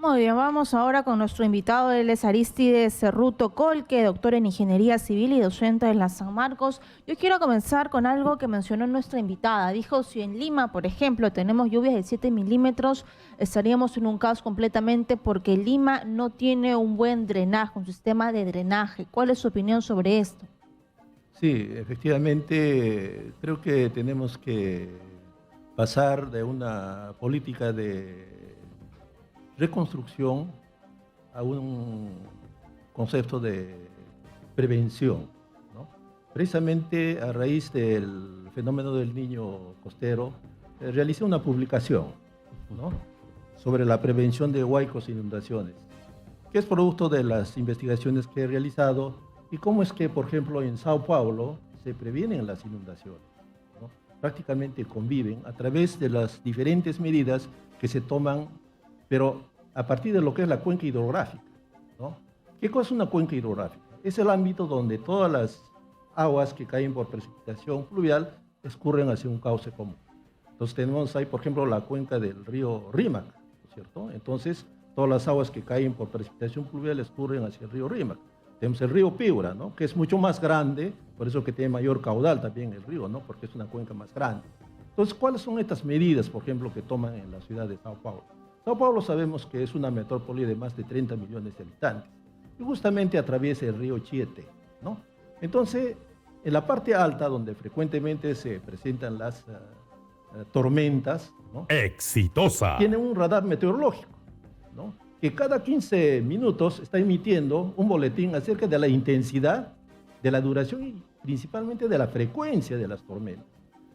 Muy bien, vamos ahora con nuestro invitado. Él es Arístides Cerruto Colque, doctor en Ingeniería Civil y docente en la San Marcos. Yo quiero comenzar con algo que mencionó nuestra invitada. Dijo, si en Lima, por ejemplo, tenemos lluvias de 7 milímetros, estaríamos en un caos completamente porque Lima no tiene un buen drenaje, un sistema de drenaje. ¿Cuál es su opinión sobre esto? Sí, efectivamente, creo que tenemos que pasar de una política de reconstrucción a un concepto de prevención, ¿no? Precisamente a raíz del fenómeno del niño costero, realicé una publicación, ¿no?, sobre la prevención de huaicos e inundaciones, que es producto de las investigaciones que he realizado y cómo es que, por ejemplo, en Sao Paulo se previenen las inundaciones, ¿no? Prácticamente conviven a través de las diferentes medidas que se toman, pero a partir de lo que es la cuenca hidrográfica, ¿no? ¿Qué cosa es una cuenca hidrográfica? Es el ámbito donde todas las aguas que caen por precipitación fluvial escurren hacia un cauce común. Entonces tenemos ahí, por ejemplo, la cuenca del río Rímac, ¿no es cierto? Entonces, todas las aguas que caen por precipitación fluvial escurren hacia el río Rímac. Tenemos el río Piura, ¿no?, que es mucho más grande, por eso que tiene mayor caudal también el río, ¿no?, porque es una cuenca más grande. Entonces, ¿cuáles son estas medidas, por ejemplo, que toman en la ciudad de Sao Paulo? Sao Paulo sabemos que es una metrópoli de más de 30 millones de habitantes y justamente atraviesa el río Chiete, ¿no? Entonces, en la parte alta, donde frecuentemente se presentan las tormentas, ¿no?, Exitosa. tiene un radar meteorológico, ¿no?, que cada 15 minutos está emitiendo un boletín acerca de la intensidad, de la duración y principalmente de la frecuencia de las tormentas.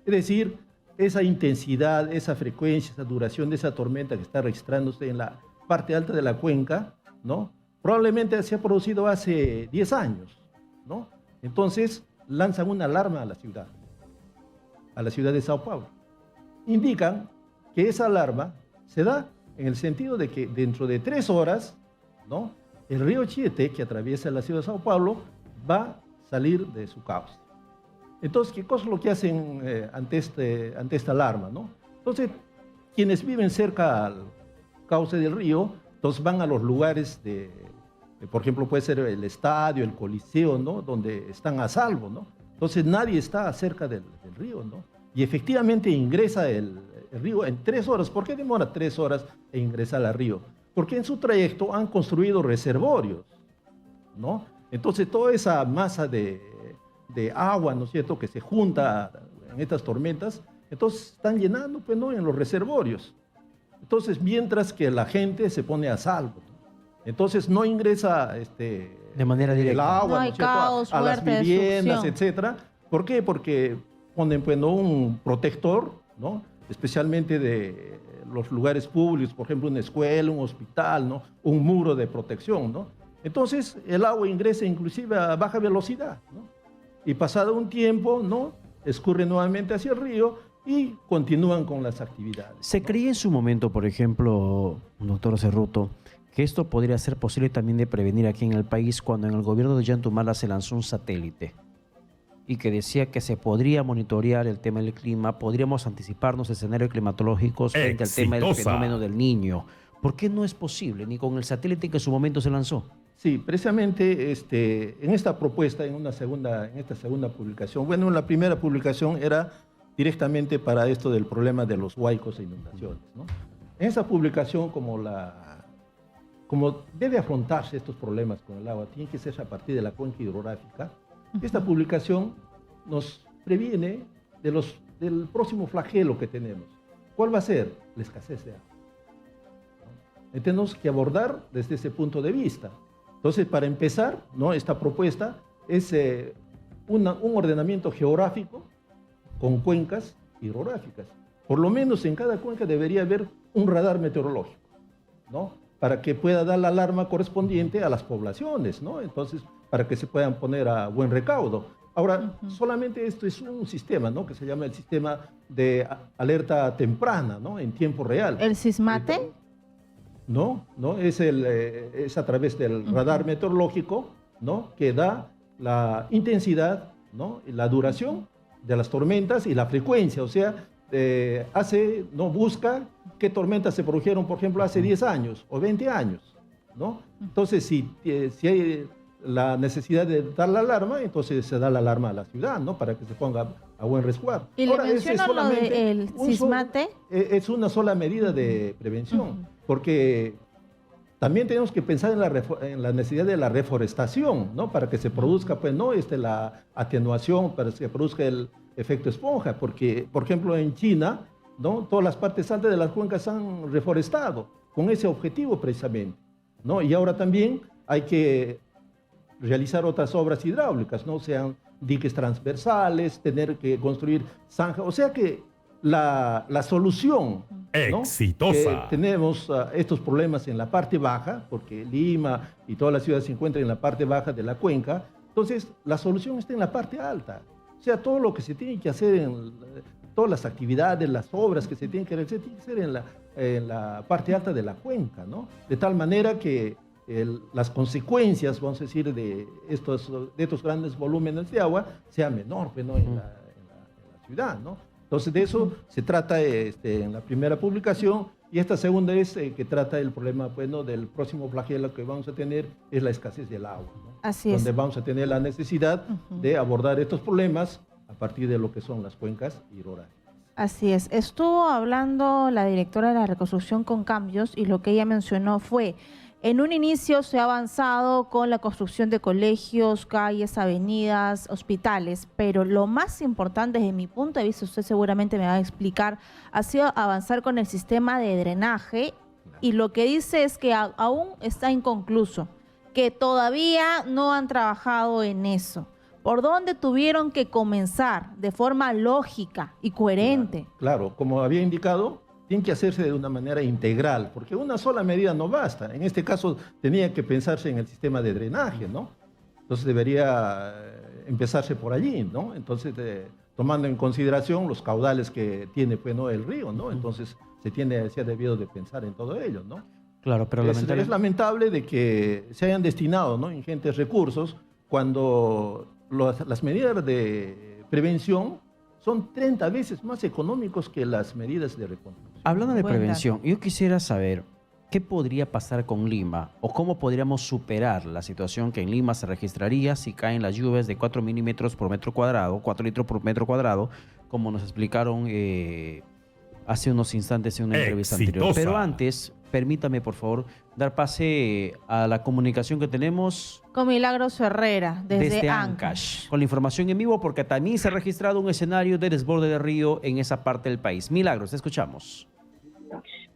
Es decir, esa intensidad, esa frecuencia, esa duración de esa tormenta que está registrándose en la parte alta de la cuenca, ¿no?, probablemente se ha producido hace 10 años, ¿no? Entonces lanzan una alarma a la ciudad de Sao Paulo. Indican que esa alarma se da en el sentido de que dentro de 3 horas, ¿no?, el río Chiete, que atraviesa la ciudad de Sao Paulo, va a salir de su cauce. Entonces, ¿qué cosa es lo que hacen ante esta alarma, ¿no? Entonces, quienes viven cerca al cauce del río, entonces van a los lugares por ejemplo, puede ser el estadio, el coliseo, ¿no?, donde están a salvo, ¿no? Entonces, nadie está cerca del río, ¿no? Y efectivamente ingresa el río en 3 horas. ¿Por qué demora 3 horas en ingresar al río? Porque en su trayecto han construido reservorios, ¿no? Entonces, toda esa masa de agua, ¿no es cierto?, que se junta en estas tormentas, entonces están llenando, pues, ¿no?, en los reservorios. Entonces, mientras que la gente se pone a salvo, ¿no? Entonces, no ingresa de manera directa el agua, No hay ¿no es cierto?, caos, a las fuerte viviendas, destrucción. etcétera. ¿Por qué? Porque ponen, pues, ¿no?, un protector, ¿no?, especialmente de los lugares públicos, por ejemplo, una escuela, un hospital, ¿no?, un muro de protección, ¿no? Entonces, el agua ingresa inclusive a baja velocidad, ¿no? Y pasado un tiempo, ¿no?, escurre nuevamente hacia el río y continúan con las actividades, ¿Se ¿no? creía en su momento, por ejemplo, doctor Cerruto, que esto podría ser posible también de prevenir aquí en el país cuando en el gobierno de Ollantumala se lanzó un satélite y que decía que se podría monitorear el tema del clima, podríamos anticiparnos escenarios climatológicos frente al tema del Exitosa. fenómeno del Niño? ¿Por qué no es posible ni con el satélite que en su momento se lanzó? Sí, precisamente en esta propuesta, en esta segunda publicación, bueno, en la primera publicación era directamente para esto del problema de los huaicos e inundaciones, ¿no? En esa publicación, como debe afrontarse estos problemas con el agua, tiene que ser a partir de la cuenca hidrográfica. Esta publicación nos previene del próximo flagelo que tenemos. ¿Cuál va a ser? La escasez de agua, ¿no? Tenemos que abordar desde ese punto de vista. Entonces, para empezar, ¿no?, esta propuesta es un ordenamiento geográfico con cuencas hidrográficas. Por lo menos en cada cuenca debería haber un radar meteorológico, ¿no?, para que pueda dar la alarma correspondiente a las poblaciones, ¿no? Entonces, para que se puedan poner a buen recaudo. Ahora, solamente esto es un sistema, ¿no?, que se llama el sistema de alerta temprana, ¿no?, en tiempo real. ¿El Sismate? No, es a través del radar meteorológico, ¿no?, que da la intensidad, ¿no?, y la duración de las tormentas y la frecuencia, o sea, busca qué tormentas se produjeron, por ejemplo, hace 10 años o 20 años, ¿no? Entonces, si hay la necesidad de dar la alarma, entonces se da la alarma a la ciudad, ¿no? Para que se ponga a buen resguardo. Y le menciono lo del Sismate. Es una sola medida de prevención, porque también tenemos que pensar en la necesidad de la reforestación, ¿no? Para que se produzca, pues, ¿no? La atenuación, para que se produzca el efecto esponja, porque, por ejemplo, en China, ¿no? Todas las partes altas de las cuencas se han reforestado con ese objetivo precisamente, ¿no? Y ahora también hay que realizar otras obras hidráulicas, ¿no? Sean diques transversales, tener que construir zanjas, o sea que la solución, ¿no? Exitosa. Tenemos estos problemas en la parte baja, porque Lima y todas las ciudades se encuentran en la parte baja de la cuenca, entonces la solución está en la parte alta. O sea, todo lo que se tiene que hacer, todas las actividades, las obras que se tienen que realizar, tiene que ser en la parte alta de la cuenca, ¿no? De tal manera que las consecuencias, vamos a decir, de estos grandes volúmenes de agua sea menor, ¿no? en la ciudad, ¿no? Entonces, de eso se trata en la primera publicación, y esta segunda es que trata el problema, pues, ¿no? Del próximo flagelo que vamos a tener, es la escasez del agua, ¿no? Así Donde es. vamos a tener la necesidad de abordar estos problemas a partir de lo que son las cuencas hidrográficas. Así es. Estuvo hablando la directora de la reconstrucción con cambios, y lo que ella mencionó fue: en un inicio se ha avanzado con la construcción de colegios, calles, avenidas, hospitales, pero lo más importante desde mi punto de vista, usted seguramente me va a explicar, ha sido avanzar con el sistema de drenaje, y lo que dice es que aún está inconcluso, que todavía no han trabajado en eso. ¿Por dónde tuvieron que comenzar de forma lógica y coherente? Claro, como había indicado, tiene que hacerse de una manera integral, porque una sola medida no basta. En este caso tenía que pensarse en el sistema de drenaje, ¿no? Entonces debería empezarse por allí, ¿no? Entonces, tomando en consideración los caudales que tiene, pues, ¿no? El río, ¿no? Entonces se ha debido de pensar en todo ello, ¿no? Claro, pero Es lamentable de que se hayan destinado, ¿no? ingentes recursos cuando las medidas de prevención son 30 veces más económicos que las medidas de reconstrucción. Hablando de Buen prevención, yo quisiera saber qué podría pasar con Lima, o cómo podríamos superar la situación que en Lima se registraría si caen las lluvias de 4 milímetros por metro cuadrado, 4 litros por metro cuadrado, como nos explicaron hace unos instantes en una entrevista anterior. Pero antes, permítame, por favor, dar pase a la comunicación que tenemos Con Milagros Herrera, desde Ancash. Ancash, con la información en vivo, porque también se ha registrado un escenario de desborde de río en esa parte del país. Milagros, te escuchamos.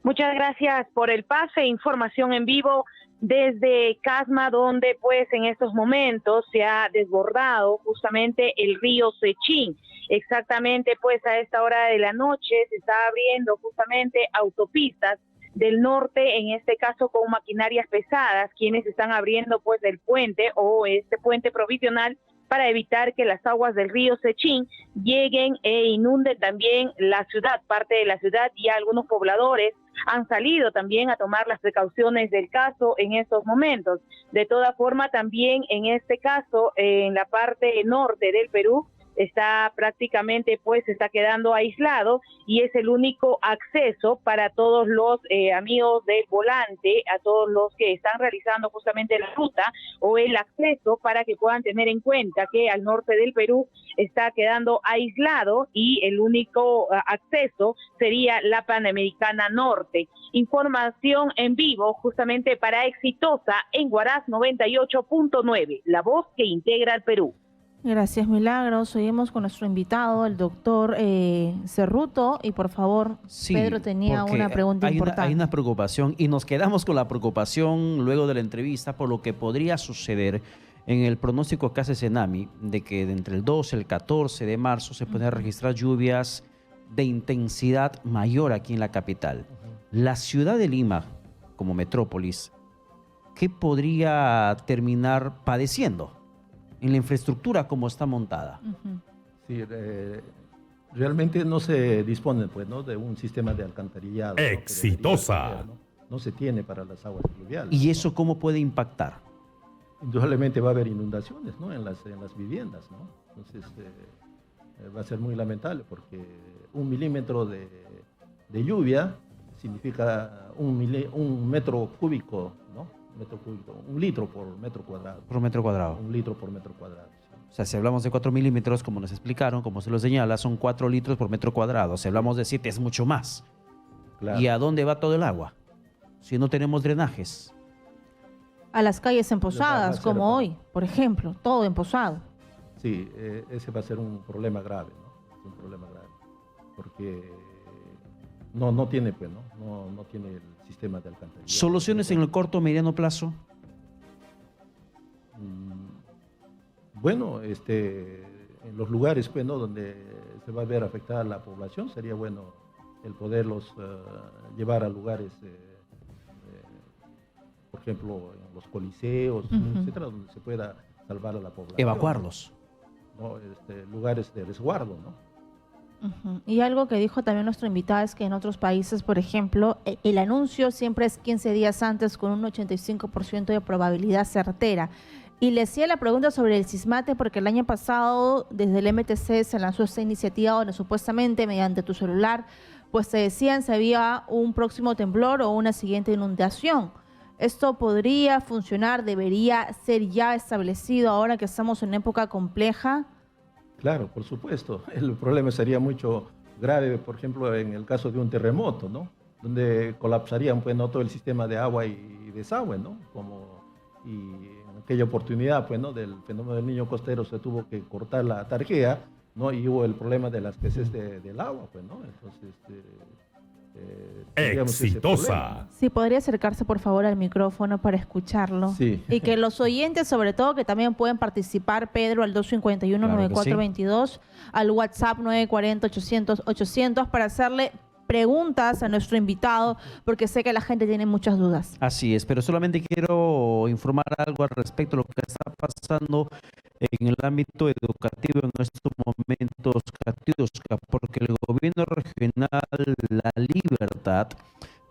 Muchas gracias por el pase. Información en vivo desde Casma, donde pues en estos momentos se ha desbordado justamente el río Sechín. Exactamente pues a esta hora de la noche se está abriendo justamente autopistas del norte, en este caso con maquinarias pesadas, quienes están abriendo pues el puente o este puente provisional para evitar que las aguas del río Sechín lleguen e inunden también la ciudad, parte de la ciudad, y algunos pobladores han salido también a tomar las precauciones del caso en estos momentos. De toda forma, también en este caso, en la parte norte del Perú, está prácticamente pues está quedando aislado, y es el único acceso para todos los amigos del volante, a todos los que están realizando justamente la ruta o el acceso, para que puedan tener en cuenta que al norte del Perú está quedando aislado y el único acceso sería la Panamericana Norte. Información en vivo justamente para Exitosa en Huaraz 98.9, la voz que integra al Perú. Gracias, Milagros. Seguimos con nuestro invitado, el doctor Cerruto. Y por favor, Sí, Pedro tenía porque una pregunta importante. Hay una preocupación, y nos quedamos con la preocupación luego de la entrevista por lo que podría suceder en el pronóstico que hace Senami, de que de entre el 12 y el 14 de marzo se pueden registrar lluvias de intensidad mayor aquí en la capital. La ciudad de Lima, como metrópolis, ¿qué podría terminar padeciendo en la infraestructura como está montada? Sí, realmente no se dispone, pues, ¿no? de un sistema de alcantarillado, ¿no? Exitosa. No se tiene para las aguas pluviales. ¿Y eso cómo puede impactar? Indudablemente va a haber inundaciones, ¿no? en las viviendas, ¿no? Entonces, va a ser muy lamentable porque 1 milímetro de lluvia significa un metro cúbico, ¿no? Metro cúbico, 1 litro por metro cuadrado. Por metro cuadrado. 1 litro por metro cuadrado. Sí. O sea, si hablamos de 4 milímetros, como nos explicaron, como se lo señala, son 4 litros por metro cuadrado. Si hablamos de 7, es mucho más. Claro. ¿Y a dónde va todo el agua? Si no tenemos drenajes. A las calles emposadas, ser como como- hoy, por ejemplo, todo emposado. Sí, ese va a ser un problema grave, ¿no? Es un problema grave. Porque no tiene, pues, no tiene el sistema de alcantarillado. ¿Soluciones en el corto o mediano plazo? Bueno, en los lugares, pues, ¿no? Donde se va a ver afectada la población, sería bueno el poderlos llevar a lugares, por ejemplo, en los coliseos, etcétera, donde se pueda salvar a la población. Evacuarlos. ¿No? Lugares de resguardo, ¿no? Y algo que dijo también nuestro invitado es que en otros países, por ejemplo, el anuncio siempre es 15 días antes con un 85% de probabilidad certera. Y le hacía la pregunta sobre el Sismate porque el año pasado desde el MTC se lanzó esta iniciativa donde supuestamente mediante tu celular pues te decían si había un próximo temblor o una siguiente inundación. ¿Esto podría funcionar? ¿Debería ser ya establecido ahora que estamos en una época compleja? Claro, por supuesto. El problema sería mucho grave, por ejemplo, en el caso de un terremoto, ¿no? Donde colapsarían, pues, ¿no? Todo el sistema de agua y desagüe, ¿no? Y en aquella oportunidad, pues, ¿no? Del fenómeno del Niño Costero se tuvo que cortar la tarjea, ¿no? Y hubo el problema de la escasez del agua, pues, ¿no? Entonces, tendríamos ese problema. Exitosa. Sí, podría acercarse por favor al micrófono para escucharlo. Sí. Y que los oyentes, sobre todo, que también pueden participar, Pedro, al 251-9422, al WhatsApp 940-800-800, para hacerle preguntas a nuestro invitado, porque sé que la gente tiene muchas dudas. Así es, pero solamente quiero informar algo al respecto de lo que está pasando en el ámbito educativo en estos momentos, Katiuska, porque el gobierno regional La Libertad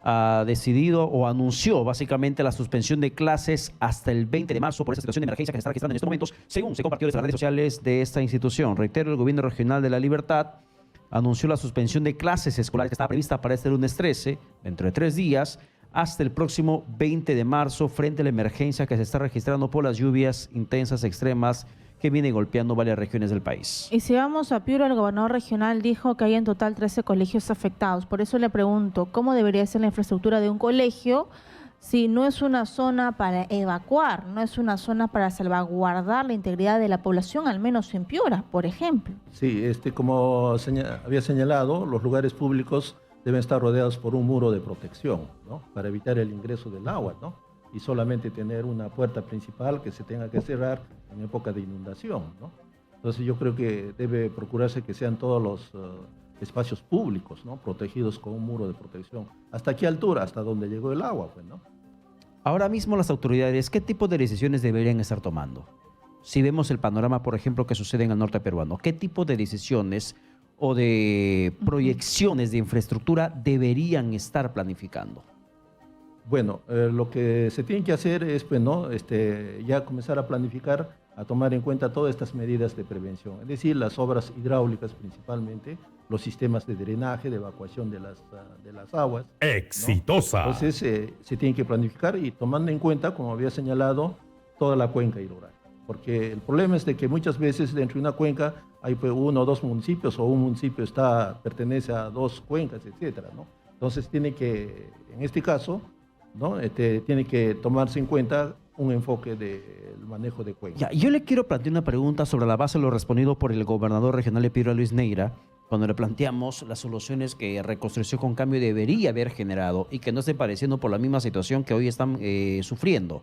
ha decidido o anunció básicamente la suspensión de clases hasta el 20 de marzo por esta situación de emergencia que se está registrando en estos momentos, según se compartió desde las redes sociales de esta institución. Reitero, el gobierno regional de La Libertad anunció la suspensión de clases escolares que estaba prevista para este lunes 13, dentro de 3 días, hasta el próximo 20 de marzo, frente a la emergencia que se está registrando por las lluvias intensas, extremas, que viene golpeando varias regiones del país. Y si vamos a Piura, el gobernador regional dijo que hay en total 13 colegios afectados. Por eso le pregunto, ¿cómo debería ser la infraestructura de un colegio si no es una zona para evacuar, no es una zona para salvaguardar la integridad de la población, al menos en Piura, por ejemplo? Sí, como había señalado, los lugares públicos deben estar rodeados por un muro de protección, ¿no? Para evitar el ingreso del agua, ¿no? Y solamente tener una puerta principal que se tenga que cerrar en época de inundación, ¿no? Entonces yo creo que debe procurarse que sean todos los espacios públicos, ¿no? Protegidos con un muro de protección. ¿Hasta qué altura? Hasta donde llegó el agua, pues, ¿no? Ahora mismo las autoridades, ¿qué tipo de decisiones deberían estar tomando? Si vemos el panorama, por ejemplo, que sucede en el norte peruano, ¿qué tipo de decisiones o de proyecciones de infraestructura deberían estar planificando? Bueno, lo que se tiene que hacer es, pues, ¿no? Ya comenzar a planificar, a tomar en cuenta todas estas medidas de prevención, es decir, las obras hidráulicas principalmente, los sistemas de drenaje, de evacuación de las aguas, ¿no? Exitosa. Entonces se tiene que planificar y tomando en cuenta, como había señalado, toda la cuenca hidrográfica. Porque el problema es de que muchas veces dentro de una cuenca hay, pues, 1 o 2 municipios, o un municipio pertenece a 2 cuencas, etcétera, ¿no? Entonces tiene que, en este caso, ¿no? Tiene que tomarse en cuenta un enfoque del manejo de cuencas. Ya, yo le quiero plantear una pregunta sobre la base de lo respondido por el gobernador regional de Piura, Luis Neira, cuando le planteamos las soluciones que Reconstrucción con Cambio debería haber generado y que no esté padeciendo por la misma situación que hoy están sufriendo.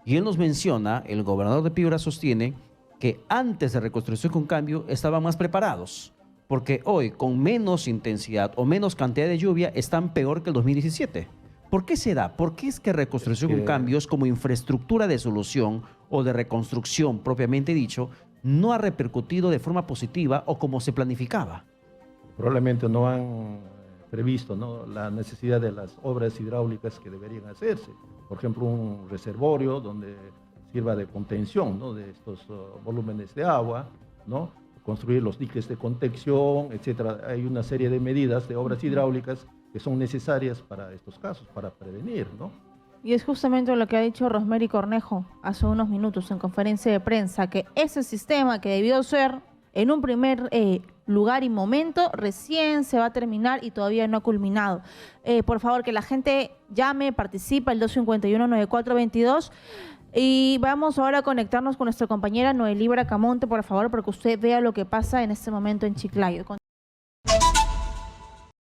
Y él nos menciona, el gobernador de Piura sostiene que antes de Reconstrucción con Cambio estaban más preparados, porque hoy con menos intensidad o menos cantidad de lluvia están peor que el 2017. ¿Por qué se da? ¿Por qué es que Reconstrucción con Cambios como infraestructura de solución o de reconstrucción propiamente dicho no ha repercutido de forma positiva o como se planificaba? Probablemente no han previsto, ¿no? La necesidad de las obras hidráulicas que deberían hacerse. Por ejemplo, un reservorio donde sirva de contención, ¿no? De estos volúmenes de agua, ¿no? construir los diques de contención, etcétera. Hay una serie de medidas de obras hidráulicas que son necesarias para estos casos, para prevenir, ¿no? Y es justamente lo que ha dicho Rosemary Cornejo hace unos minutos en conferencia de prensa, que ese sistema que debió ser en un primer lugar y momento, recién se va a terminar y todavía no ha culminado. Por favor, que la gente llame, participa, el 251-9422. Y vamos ahora a conectarnos con nuestra compañera Noelí Bracamonte, por favor, para que usted vea lo que pasa en este momento en Chiclayo.